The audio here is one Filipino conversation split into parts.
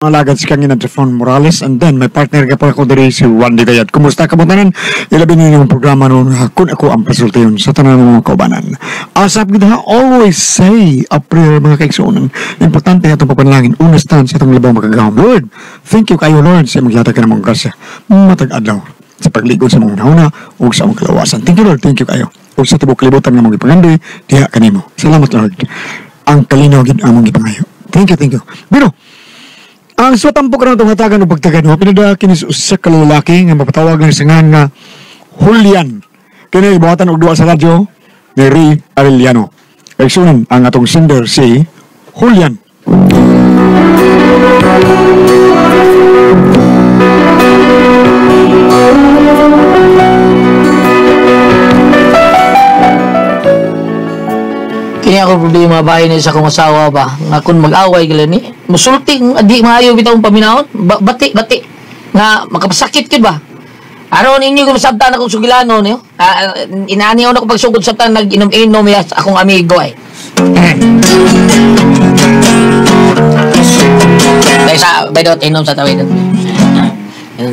Alagad si Kangin Trifon Morales, and then may partner ka pa ako diri si Juan Digayat. Kumusta ka batanan? Ilabi ninyo yung programa noon, kung ako ang pasulti yun sa tanan ng mga kaubanan. Asap gid ha, always say a prayer mga kaigsuonan. Importante atong papanalangin unastan sa atong labaw makagahom. Lord, thank you kayo Lord sa magyata ka ng mga grasya. Matag adlaw sa pagligod sa mga nauna o sa mga kalawasan. Thank you Lord, thank you kayo. O sa tibok kalibutan nga mga ipangandoy, diha kanimo. Salamat Lord. Ang kalinaw gid among ipangayo. Thank you, thank you. Pero ang swatampok na itong hatagan o pagtagan mo, pinada kinis sa kalalaki nga mapatawag ng singan nga Julian. Kini ibuhatan og duwa sa radyo ni Ray Arellano. Kaigsunan ang atong singer si Julian. Kaya ako problema bahay na sa kong asawa ba nga kung mag-away gila ni musulti di maayo bitaw paminahon bati nga makapasakit kid ba aron ninyo kung sabtan akong sugilano niyo inaani ako pagsugod sabtan nag-inom-inom ya akong amigo ay dahil sa baydot inom sa tawid inom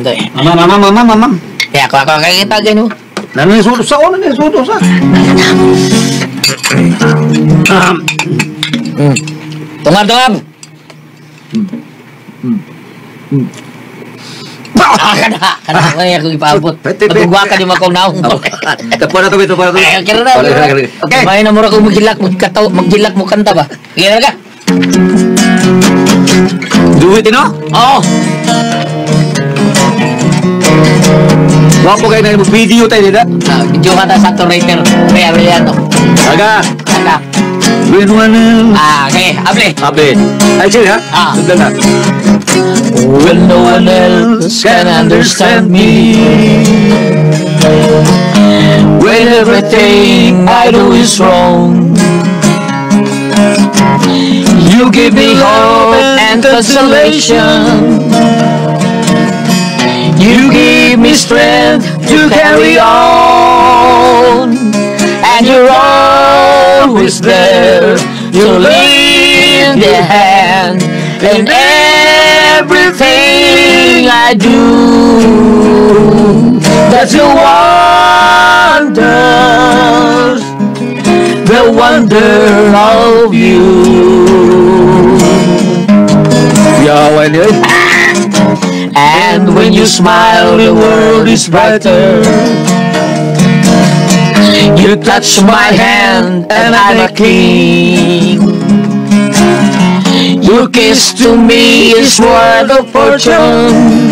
to eh mama kaya ako kakita gano namin sudo sa una ni sudo sa tungab kada kaya ako ipaabot magugwa ka di makong naong tapos na to kaya na okay may na mura kong maggilak mo kanta ba kaya na ka duwit no oo wapo kayo na yung video tayo nila video ka ta sa writer Ray Arellano aga when one okay able ay siya ha sundan na when no one else can understand me when everything I do is wrong you give me hope and consolation you give me strength to carry on and you're always there to lend a hand in everything I do. That's the wonder of you. Yahweh. And when you smile, the world is brighter. You touch my hand and I'm a king. Your kiss to me is worth a fortune.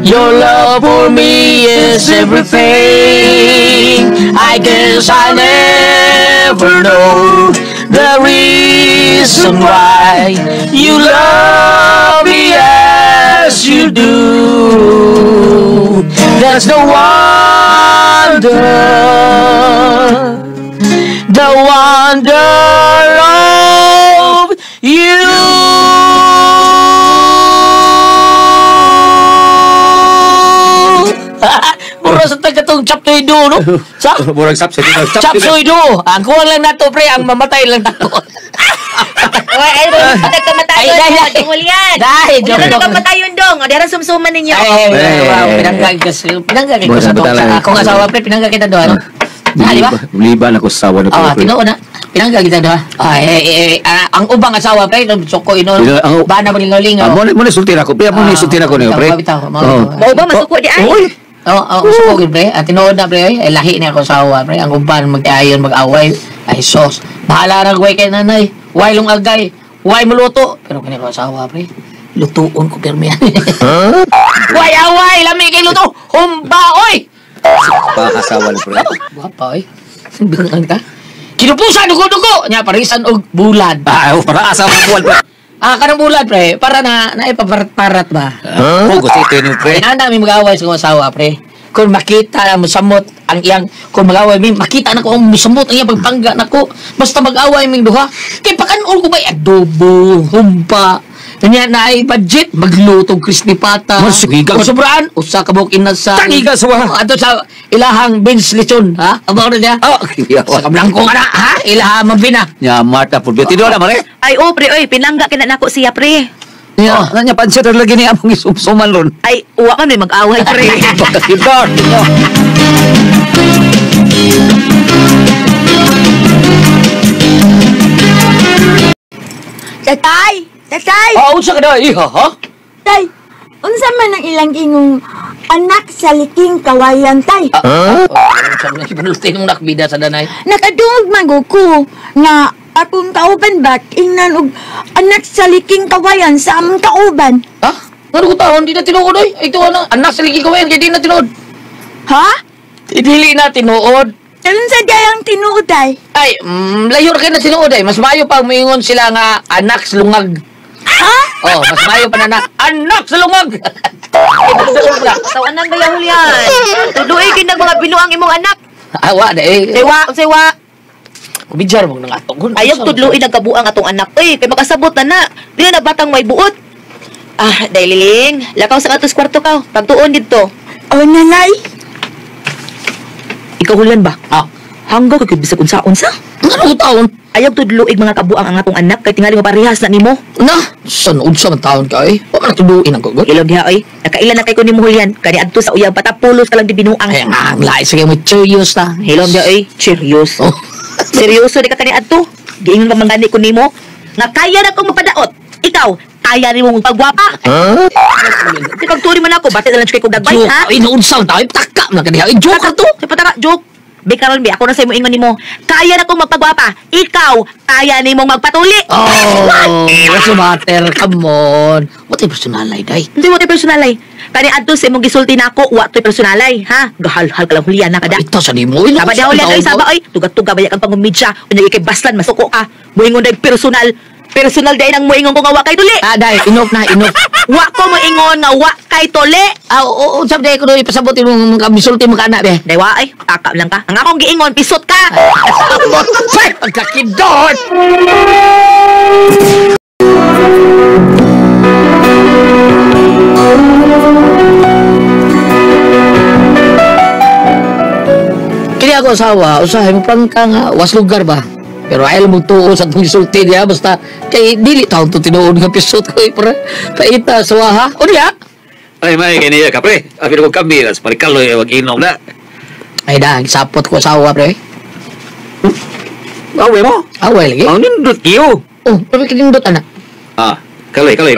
Your love for me is everything. I guess I'll never know the reason why you love me as you do. That's the wonder of you. Mura sa tagatong chapsoy do, no? Murang sapsoy do. Chapsoy do. Ang kuha lang nato, pre, ang mamatay lang nato. Ay, nagkamatayon dong, Julian. Dahil, Wala na kamatayon dong. O, dara sumsuman ninyo. Pinanggag ko sa doon. Akong asawa, pre, pinanggag kita doon. Di ba? Liban ako sa asawa na to. Tinoon na. Pinanggag kita doon. Ang ubang asawa, pre, suko ino. Bana mo lingaw-lingaw. Muna sultin ako. Pre, muna sultin ako niyo, pre. Mau ba masuko di ay? Suko, pre. At tinoon na, pre. Lahi na ako asawa, pre. Ang uban, mag-ayon, mag-away. Ay, sos. Bahala na gaway kay nanay. Way long agay. Way muluto. Pero kanya ko asawa, pre. Lutuon ko, pirmi yan. Way away. Lami kay luto. Humba, oy! Asawa ni pre. Wapa, oy. Bingang ka. Kinupusan, dugo-dugo. Nya, parisan og bulad. Para asawa ng buwan, pre. Kanang bulad, pre. Para na ipaparat ba? Gusto ito ni pre. Nanda mi mag-away sa kong asawa, pre. Kung makita na musamot ang iyang, kung mag-away mi, makita na ko ang musamot ang iyang pagpangga na ko. Basta mag-away mi duha. Kaya pakanol ko ba adobo, humpa, Kanya na ay budget, maglutong crispy pata. Masigigang. Sobraan, usa ka buhok inasa. Tangiga sa wa. Ato sa ilahang beans lechon, ha? Abo na niya. Oh, Sa kablangko ka na, ha? Ilahang mabina. nya Marta por tido na mare. Ay, pre, oy, pinangga ka na nako siya, pre. Nya, nya pansit ra lagi ni among isumsuman ron. Ay, uwa man may mag-away, pre. Pagkakidor. Tatay! Tatay! Oh, unsa ka daw iha, ha? Tay! Unsa man ang ilang ingong anak sa liking kawayan, tay? Sabi na ipanulti nung nakbida sa danay. Nakadungog man ko nga akong kauban ba ingnan og anak sa liking kawayan sa among kauban. Ha? Ano ko taon? Di na tinuod, oy. Ito ano, anak sa ligi kawayan, kaya di na tinuod. Ha? Idili na tinuod. Karon sa dayang tinuod, tay? Ay, layo na kayo na tinuod, ay. Mas mayo pa umingon sila nga anak sa lungag. Ha? Oh, mas mayo pa na anak sa lungag. Tawanan ba yung Julian? Tuduay kinag mga binuang imong anak. Awa na eh. Sewa. Kubidyar mo nang atong. Ayaw tudluin ang kabuang atong anak. Uy, kay makasabot na. Di na batang may buot. Ah, dahililing. Lakaw sa atos kwarto ka. Pagtuon dito. O, nanay? Ikaw Julian ba? Ah, Hanggaw kay bisag unsa-unsa. ano ko taon? Ayaw tudluig mga kabuang ang atong anak kay tingali mo parehas na nimo. Na, saan sa man taon ka eh? Wala na tuduin ang kugot. Ilog diha oy. Nakailan na kay ko nimo Julian. Kani adto sa uyab patapulos ka lang di binuang. Ay, ang lahi sige mo serious na. Hilom diha oy. Seryoso. Oh. Seryoso di ka kani adto. Giingon ka mangani ko nimo. Nga kaya na kong mapadaot. Ikaw, kaya rin mong pagwapa. Di pagturi man ako, bati na lang kay kong dagbay, Joke. ha? Ay, naunsang tayo. Taka na kaniya. Ay, joke ka to. Sa pataka, joke. Bikaron, ako na sa imo ingon nimo. Kaya na kong magpagwapa. Ikaw, kaya ni mong magpatuli. Oh, what's the matter? Come on. What a personalay, day. Hindi mo tayo personalay. Kani adto sa imong gisulti na ako, wa to'y personalay, ha? Gahal-hal ka lang hulian na kada. Ito sa di mo. Saba daw ulit, ay saba, ay. Tugat-tuga ba kang pangumidya. Unyag ikay baslan, masuko ka. Muingon dahil personal. Personal dahil ang muingon ko nga wa kay tuli. Ah, day. Enough na, enough. Wa ko muingon nga wa kay tuli. Ah, oo, sabi day ko doon ipasabot yung mga misulti mo ka na, be. Day wa, ay. Kakap lang ka. Ang akong giingon, pisot ka. Say, pagkakidot! Kini ako asawa, usahay mo pang ka nga, was lugar ba? Pero ayaw mo tuo sa itong isulti niya, basta kay dili taon to tinuod nga pisot ko, para paita sa waha. O niya? Ay, may kaniya ka, pre. Abi ko kami, as parikaloy, wag-inom na. Ay da, sapot ko asawa, pre. Awe mo? Away lagi. Ang nindot kiyo. Oh, pero kinindot, anak. Ah, kalay, di.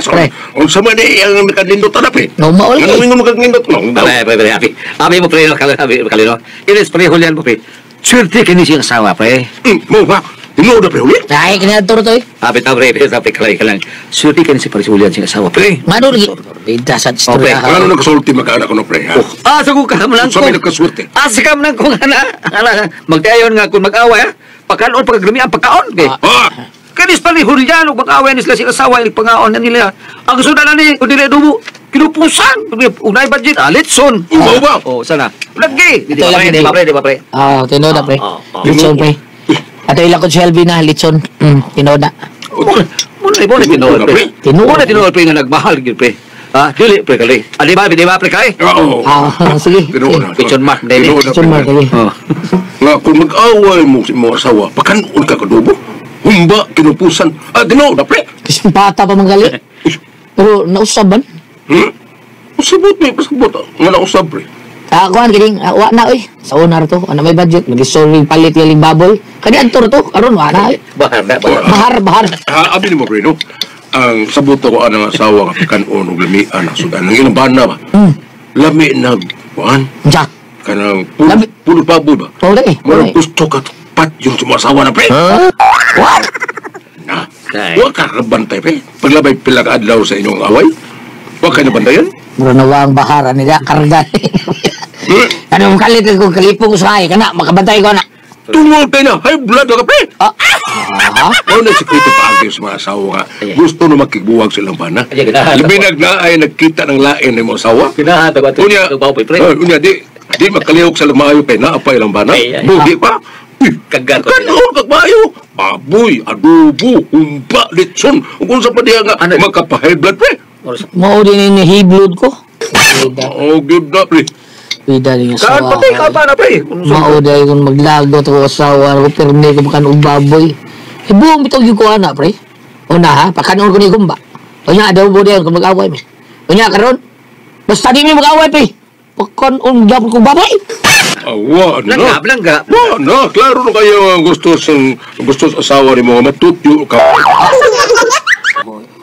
Pre. Unsa man ang nakadindot na pre? No, maol Ano lagi. mo magkakindot no? Kalay, abi. Abi mo, pre, kalay, no? Inis, pre, Julian mo, pre. Swerte kini siyang asawa, pre. Mo ba? Tinuod na pre ulit? Ay, kinadtor to eh. Abi, pre, kalay, kalay. Swerte kini si Paris Julian siyang asawa, pre. Mano lagi. Bida sa Oh, pre, istorya. Ano nagkasulti magkaanak ko no pre? Ha? Sago ka man lang Unsa may nagkaswerte? Ka man lang ko, ana. Magdayon nga kung mag-away, ha? Pagkaon, pagkagrami ang pagkaon, kay. Ah! Kanis pa ni Julian, ug mag-away ni sila sing asawa, yung pangaon na nila. Ang gusto na ni, kung nila dumo, kinupusan. Unay budget, litson. Umaw ba? Oh, sana. Lagi. Di Ito ba, lang, pre? Di ba, pre? Di ba, pre? Ah, tinood na pre. Ah. Litson pre. Ato ilang ko Shelby na, litson. Tinood na. Muna tinuod, pre. Tinuod. Muna tinuod, pre, nga nagmahal, yun, pre. Dili, pre, kali. Di ba, pre, kay? Oo. Ah, sige. Tinuod na. Pichon mark, dili. Tinuod na, Litson pre. mark lagi. Oh. Nga kung mag-away mo si mo asawa, pakanon ka kadubo. Humba, kinupusan. Tinuod na pre. Kasi bata pa manggali. Pero nausaban. Pasabot may pasabot. Nga nausab pre. Kuhan, kining, wa na oy. Sa unar to, ano may budget. Mag-sorry palit yaling baboy. Kani antor to, karon wa na. Bahar na, bahar. Bahar. Abi ni mo pre no? Ang sabot ko ang asawa nga pakanon ug lamian ang sudan. Ang ilang bana ba? Lami na kuan. Jack. Kanang Lami- pulo baboy ba? Oh, lagi. Murag gusto ka pat yung sumasawa na pre. What? Na. Kay. Huwag ka kabantay pre. Paglabay pilang adlaw sa inyong away. Huwag ka nabantayan. Mura na wa ang bahara nila, karga. Ano mong kalit ko, kalipong usahay ka na, makabantay ko na. Tungol kayo na. High blood ka pre. Ah, Mao na sikreto pa ang sa mga asawa nga. Gusto na makigbuwag silang bana. Ay, ganahan. Labi nagnaay nagkita ng lain ng mga asawa. Pinahata ba ito? Unya, unya di makalihok sa lumayo pa na apa ilang bana. Ay, ay. Buhi pa. Uy, Kagat ko. Kanon kagbayo. baboy, adobo, humba, litson. Kung sa pa diya nga, magka-high blood, pre. Mao din ni hiblod ko. Oh, good na, pre. Pida rin yung Kaan asawa. pati, ikaw ba na, pre? Mao dahil kung maglagot ako asawa ko pero hindi ko makan og baboy. Buong bitaw yung ko ana, pre. Una ha, pakanon ko ni kumba. Unya daw mo diyan kung mag-away mi. Unya karon. Basta di mi mag-away, pre. Pakanon gyapon ko baboy. Awa, na. Blangga. Na, klaro na kayo ang gusto sa asawa ni mga matutyo ka.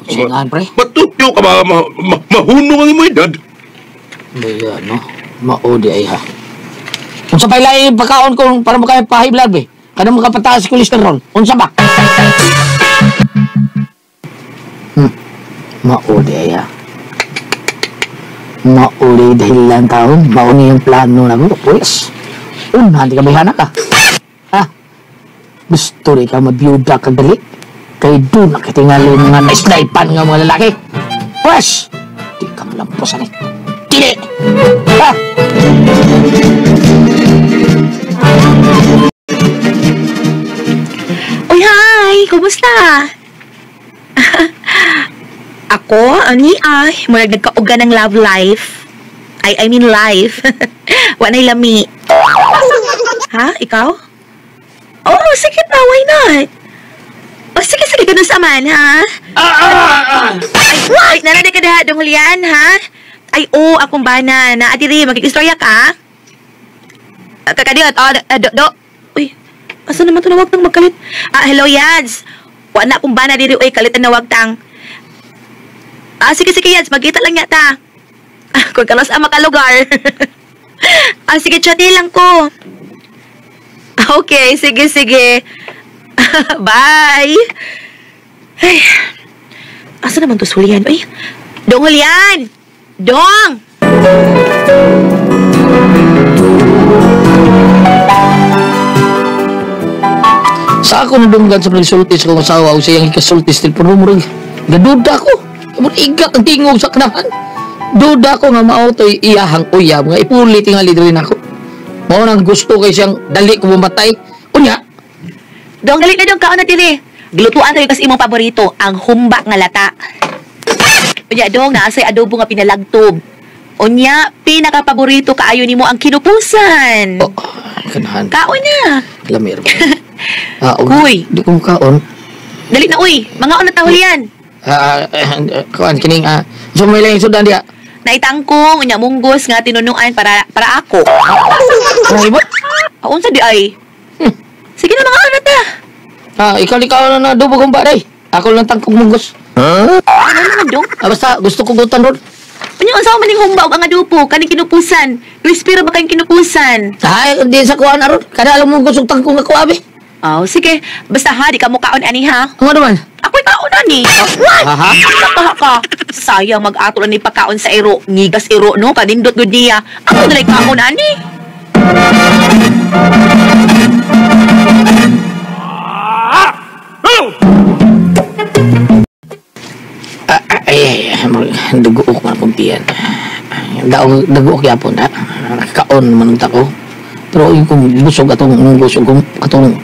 Singahan, pre. Matutyo ka ba? Mahunong ang imo edad. Baya, no? Maudi ay ha. Unsa pa ilay pagkaon ko para makaya pa-high blood, be? Kada makapataas cholesterol. Unsa ba? Maudi ay ha. Mauli dahil lang taon, mauni yung plano na ko, pues. Hindi ka bayhana ka. Ha? Gusto rin ka mabiyuda ka dali. Kaya doon nakatingalo yung mga naisnaipan nga mga lalaki. Pues, di ka malamposan eh. Dili! Ha? Uy, hi! Kumusta? Ako, ani ay, mula nagkauga ng love life. I mean life. Wanay lami. Ha? Ikaw? Oh, sige na, why not? Oh, sige, ganun sa man, ha? Ay, wait, nanaday ka na, Dongholian, ha? Ay, akong bana, na adiri, magkikistorya ka? Kakadiot, Uy, asa naman ito na wag tang magkalit? Hello, Yads. Wala akong bana diri, kalit na wag tang. Sige, Yads, magkita lang yata. Kung kalos ang makalugar. Sige, chati lang ko. Okay, sige. Bye. Ay, asa naman to Julian? Ay, Dong Julian! Dong! Sa ako nadunggan sa pagsultis kong asawa o siyang ikasultis til panumurag. Gaduda ko. Kamot igat ang tingog sa kanahan. Duda ko nga maotoy iyahang uyab nga ipuli tingali rin ako. Mao nang gusto kay siyang dali ko mamatay. Unya. Dong, dali na dong kaon na dili. Gilutuan tayo kasi imong paborito, ang humba nga lata. Unya dong, naasay adobo nga pinalagtob. Unya, pinaka-paborito kaayo nimo ang kinupusan. Oh, kanahan. Kaon na. Lamir ba? Uy. Di ko kaon. Dali na uy, mga on na tahulian. Kawan kining so may lang sudan dia. Naitangkong, unya munggos nga tinunuan para ako. Ay ba? Unsa di ay? Sige na mga anak ta. Ikaw na dubo kong baday. Ako lang tangkong munggos. Ano naman dong? Basta gusto ko gutan ron. Unya unsa man ning humba ug ang adobo kaning kinupusan? Crispy ra ba kayong kinupusan? Ay, di sa kuha na ron. Kada alam mo gusto tangkong ako abi. Sige. Basta ha, di ka mo kaon ani ha. Ano naman? Ako'y kaon ani. What? Aha. Nakaha ka. Sayang mag-ato ni pagkaon sa iro. Ngigas iro, no? Kanindot gud niya. Ako nalay kaon ani. Dugo ko man kumpiyan. Dugo ko yapon ha. Kaon man ko. Pero yung kung busog atong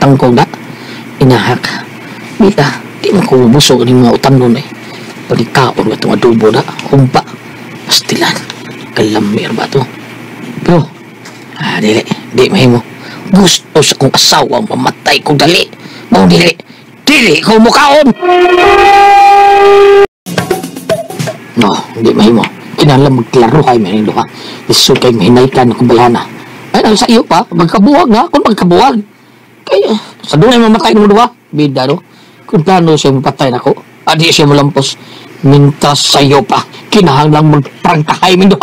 tangkong na, inahak. Bita, di man ko busog ni mga utang nun eh. Palikaon itong adobo na, humpa, pastilan, kalamir ba ito? Pero, di mahimo. Gusto sa kong asawang mamatay kong dali. Mau dili ko mukaon! No, di mahimo. Kinalang magklaro kayo may nilo ha. Gusto kayo mahinay ka na kumbalana. Ay, sa iyo pa, magkabuwag na, kung magkabuwag. Kaya, sa doon ay mamatay mo doon, bida, no? Kung plano siya mapatay na ko, adi siya malampos, mintas sa iyo pa, kinahanglang magprangkahay mo doon,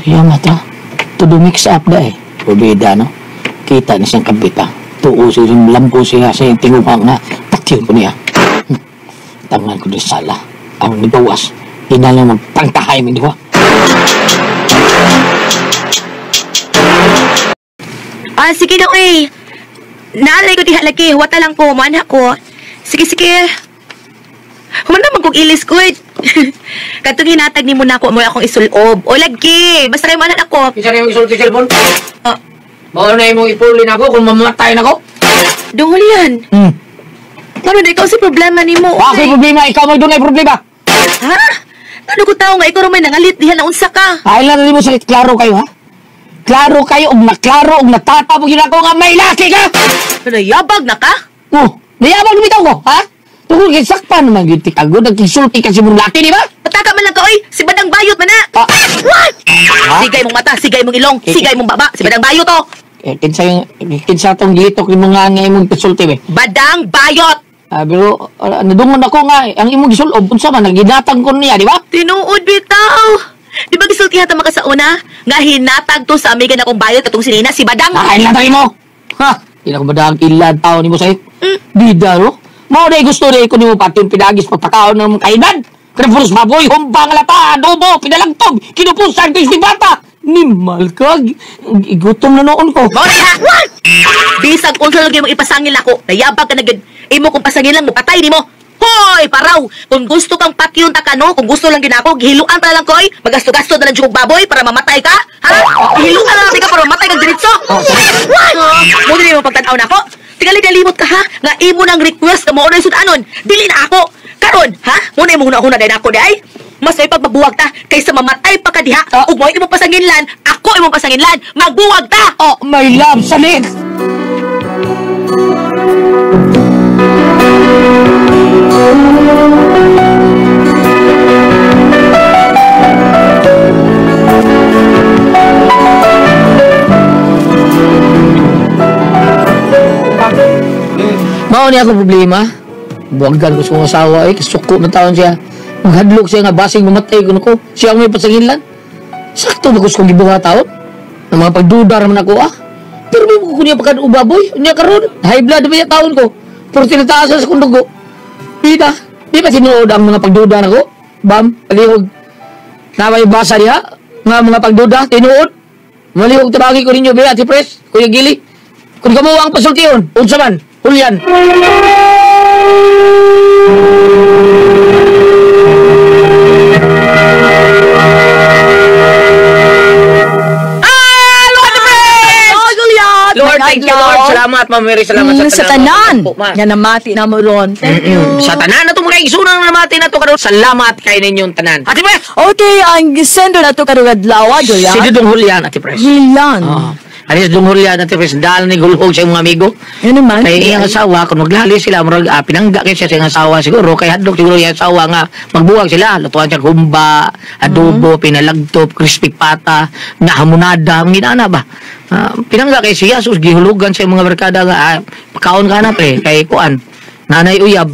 yan mata, to do mix up da eh. O bida, no? Kita na siyang kabita. Tuo siya rin malampos siya sa yung tinguhang na, patiyon ko niya. Tangan ko doon sala. Ang nagawas, inalang magpangtahay mo, di ba? Sige na, naalay ko diha lagi, wata lang ko, mana ko. Sige. Human naman kong ilis ko, Katong hinatag ni mo na ako mo akong isulob. O lagi, basta kayo manan ako. Isa na yung isulti cellphone. Ah, Baka na yung ipulin ako kung mamatayin ako. dungol yan. Ano na ikaw si problema ni mo? Ako problema, ikaw may doon ay problema. Ha? Ano ko tao nga ikaw may nangalit diha na unsa ka? Dahil na rin mo salit, klaro kayo ha? Klaro kayo, naklaro, natatapog yun ako nga may laki ka! Ano yabag na ka? Oh, nayabang lumitaw ko, ha? Tungkol kay sakpan naman yun, tikago, nagkisulti ka si mong laki, di ba? Pataka man lang ka, oy! Si Badang Bayot man na! Ah. What? Ha? Sigay mong mata, sigay mong ilong, sigay mong baba, si Badang Bayot to! Kinsa tong gitok yung mga nga imong kisulti, be. Badang Bayot! Pero, nadungon ako nga, ang imong gisulob, unsa man, naginatang ko niya, di ba? Tinuod bitaw! Di ba gisultihan ta makasauna? Nga hinatag to sa amiga na kong bayot katong sinina, si Badang! Nakain lang tayo mo! Ha? Hindi na ko badang kilad tao ni mo sa'yo. Bida, no? Mao na gusto na ko ni mo pati yung pinagis pagpakaon ng kainan. Krepulos baboy, humpang lata, adobo, pinalagtog, kinupusan ko yung bata. Nimal ka, igutom na noon ko. Mao ha! Bisag unsa lagi mo ipasangil ako, nayabag ka na gid. Imo kung pasangil lang mo, patay ni mo. Hoy, paraw! Kung gusto kang patyon ta kano, kung gusto lang ginako, gihiluan ta lang ko, oy. Magasto-gasto na lang jug baboy para mamatay ka. Ha? Gihiluan na lang ka para mamatay kang diretso. Mo dili mo pagtanaw na ako. Tingali limot ka ha, nga imo nang request na mo na sudanon. Dili na ako. Karon, ha? Muna imo huna-huna dahil ako day. Mas may pagbabuwag ta kaysa mamatay pa ka diha. Ug mo imo pasanginlan, ako imo pasanginlan. Magbuwag ta. Oh, my love, salit! Mao ni ako problema. Buwagan ko sa kong asawa eh, kasuko na taon siya. Maghadlok siya nga basing mamatay ko ko. Siya ang may pasanginlan. Sakto ba ko sa kong gibuha taon? Ang mga pagduda naman ako Pero may ko niya pagkadubaboy. Niya karon high blood ba yung taon ko? Pero tinataasan sa kong dugo. Di ba sinuod ang mga pagduda na ko? Bam, palihog. Namay basa niya, nga mga pagduda, tinuod. Malihog tabagi ko ninyo, Ate Pres, Kuya Gili. Kung kamuha ang pasultiyon, unsa man, Julian. Lord, thank you, Lord. Salamat, Ma'am Mary. Salamat Sa tanan. Nga namati na mo ron. Thank you. Sa tanan na ito mga isunang namati na ito karon. Salamat kay ninyong tanan. Ate Pres! Okay, ang gisendo na to karugad lawa, Julian. Si Dudong Julian, Ate Pres. Julian. Ano si Dudong Julian, Ate Pres? Dahil ni gulhog sa mga amigo. Ano man? Kay iyang asawa, kung maglali sila, pinangga kayo siya sa iyang asawa siguro. Kay hadlok siguro iyang asawa nga, magbuwag sila. Lutuan siya humba, adobo, pinalagtop, crispy pata, nahamunada, mga ginana ba? Pinangga kay siya, sus, gihulugan sa mga barkada nga, pakaon ka na pre, kay kuan, nanay uyab,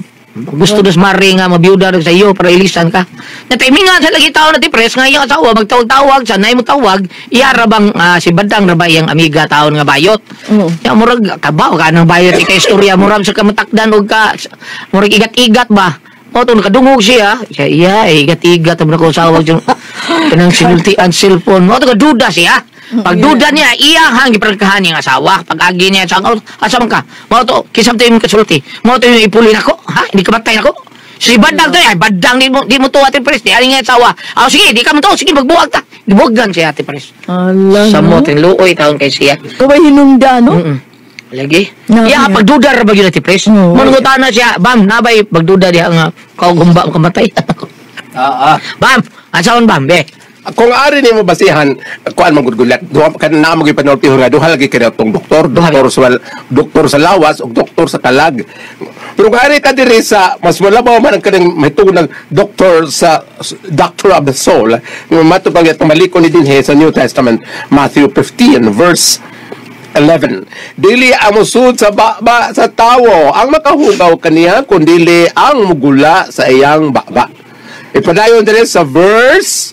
gusto dos mari nga mabiyuda sa iyo para ilisan ka. Natimingan sa lagi tao na tipres nga iyang asawa, magtawag-tawag, sanay mo tawag, iyarabang si Badang rabay ang amiga taon nga bayot. Ya murag kabaw ka ng bayot kay istorya murag sa kamatakdan og ka murag igat-igat ba. O to nakadungog siya. Iya, igat-igat ang ko asawa yung kanang sinultian cellphone. O to kaduda siya. Pagduda niya, iyang giprangkahan niyang asawa. Pag-agi niya sa asa man ka. Mao to, kisam tayo yung kasulti. Mao to yung ipulin ako. Ha? Hindi ka matay ako. Si Badang to, ay Badang di mo to Ate Pres. Di aling nga asawa. Sige, di ka mo to. Sige, magbuwag ta. Gibuwagan siya Ate Pres. Ala, Sa mo, tinuloy taon kay siya. Kabay hinungda, no? Lagi? No, Iya, no. pagduda ra ba yun Ate Pres? Manungutan na siya. Bam, nabay, pagduda diha nga kaugumba ang kamatay. Bam, asaon Bam, be. Kung ari ni mo basihan, kuan magudgulat, kan na mo gipanulti nga duha lagi kada tong doktor sa lawas ug doktor sa kalag. Pero kung ari ka diri sa mas malabaw man ang kanang mahitungod ng doctor of the soul, matupag at maliko ni dinhe sa New Testament, Matthew 15 verse 11. Dili amusud sa baba sa tawo ang makahugaw kaniya kundili ang mugula sa iyang baba. Ipadayon diri sa verse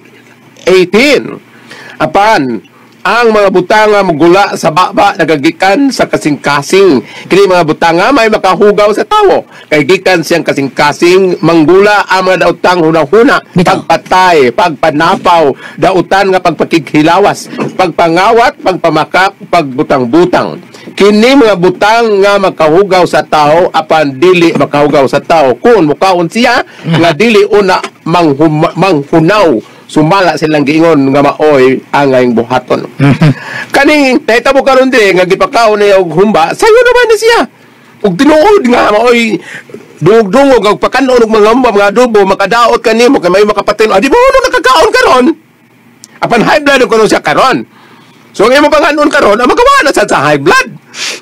18. Apan ang mga butanga mugula sa baba nagagikan sa kasing-kasing. Kini mga butanga may makahugaw sa tawo. Kay gikan siyang kasing-kasing manggula ang mga daotang hunahuna, pagpatay, pagpanapaw, dautan nga pagpakighilawas, pagpangawat, pagpamakak, pagbutang-butang. Kini mga butang nga makahugaw sa tao apan dili makahugaw sa tao kun mukaon siya nga dili una manghunaw sumala silang giingon nga maoy angay buhaton. Kaning nahitabo karon di nga gipakaon niya og humba, sayo naman na siya. Ug tinuod nga maoy dungog-dungog ang pakanon og mga humba, mga adobo makadaot kanimo kay may makapatino. Di ba nakakaon karon? Apan high blood ko siya karon. So ang imo panganon karon, magawa na sa high blood.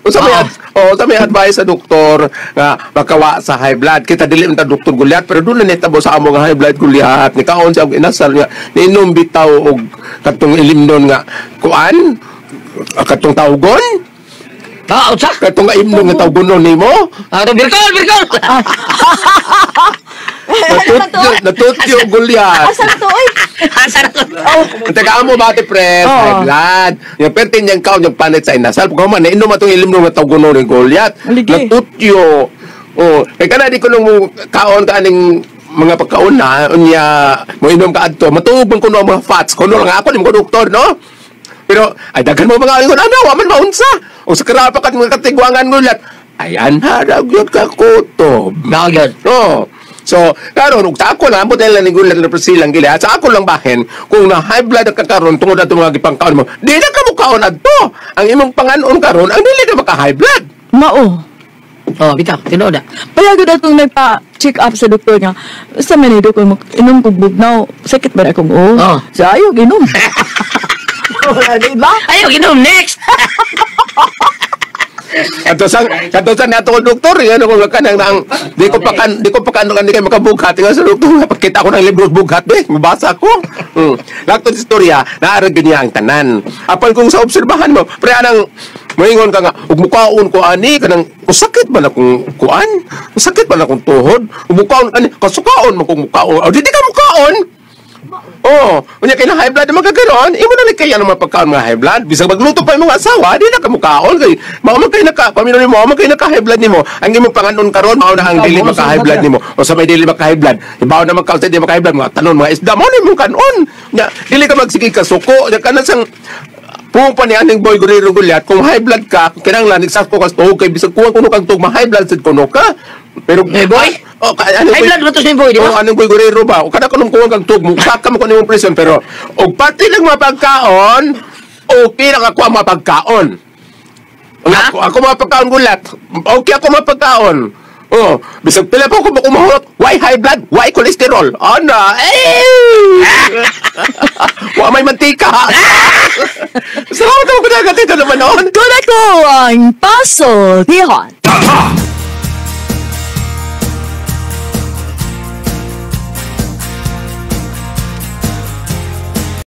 Sa may advice sa doktor nga makawa sa high blood. Kita dili ta doktor Gulyat pero doon na netabo sa amo nga high blood Gulyat. Ni kaon siya og inasal nga niinom bitaw og katong ilimnon nga kuan katong tawgon. Usa. Katong imnon nga tawgonon nimo. Birkol. Natutyo Gulyat. Asa to oy? Teka mo bati pre, high blood. Yung pertin yang kaon yung panit sa inasal. Pag man nainom atong ilimnon nga tawgonon ni Gulyat. Natutyo. Kana di ko nung kaon ka aning mga pagkaon na unya mo inom ka adto matubang kuno ang mga fats kuno lang ako nimo doktor no. Pero ay daghan mo mga ingon ano man maunsa o sa karapa kat mga katigwangan Gulyat ayan ha dagyot ka kutob Dagyot. So karon ug sa ako lang model ni Gulyat na silang gila sa ako lang bahin kung na high blood ka karon tungod ato mga gipangkaon mo di na ka mo kaon adto ang imong panganon karon ang dili na maka high blood Mao. Bitaw, tinoda. Payag na itong nagpa-check up sa doktor niya. Sa manido ko, inom kong bugnaw. Sakit ba na akong Sa ayaw, inom. Diba? Ayaw, ginom, next! Katusan nato ko doktor yan ako kanang nang di ko pa kan kay makabughat nga sa doktor pakita ko ng libro bughat mabasa ko lakto istorya naarag niya ang tanan apan kung sa obserbahan mo pre anang moingon ka nga ug mukaon ko ani kanang sakit ba na kung kuan sakit ba na kung tuhod ug mukaon ani kasukaon mo kung mukaon o di ka mukaon. Unya kay na high blood naman kagaron, imo na kay ano mapagkaon nga high blood. Bisag magluto pa imong asawa, di na ka mukaon kay mao man kay naka pamilya nimo, mao man kay naka high blood nimo. Ang imong panganon karon mao na ang dili maka high blood nimo. O sa may dili maka high blood, ibaw na magkaon sa dili maka high blood mga tanon mga isda mao nimo kanon. Nya dili ka magsige ka suko, nya kanan sang pupa ni aning boy Guerrero Gulyat kung high blood ka kinahanglan eksakto ka to kay bisag kuha kuno kang tugma high blood sad kuno ka. Pero boy? High blood mo to si boy, di ba? Anong boy Guerrero ba? O kada kanong kuha kang tugmo, saka mo kanong prison pero og pati lang mapagkaon, okay ra ka mapagkaon. Ako mapagkaon Gulyat. Okay ako mapagkaon. Bisag pila po ko mahurot. Why high blood? Why cholesterol? Ana, wa may mantika. Salamat ako kinagatito naman noon. Kung ako ang paso, Tihon.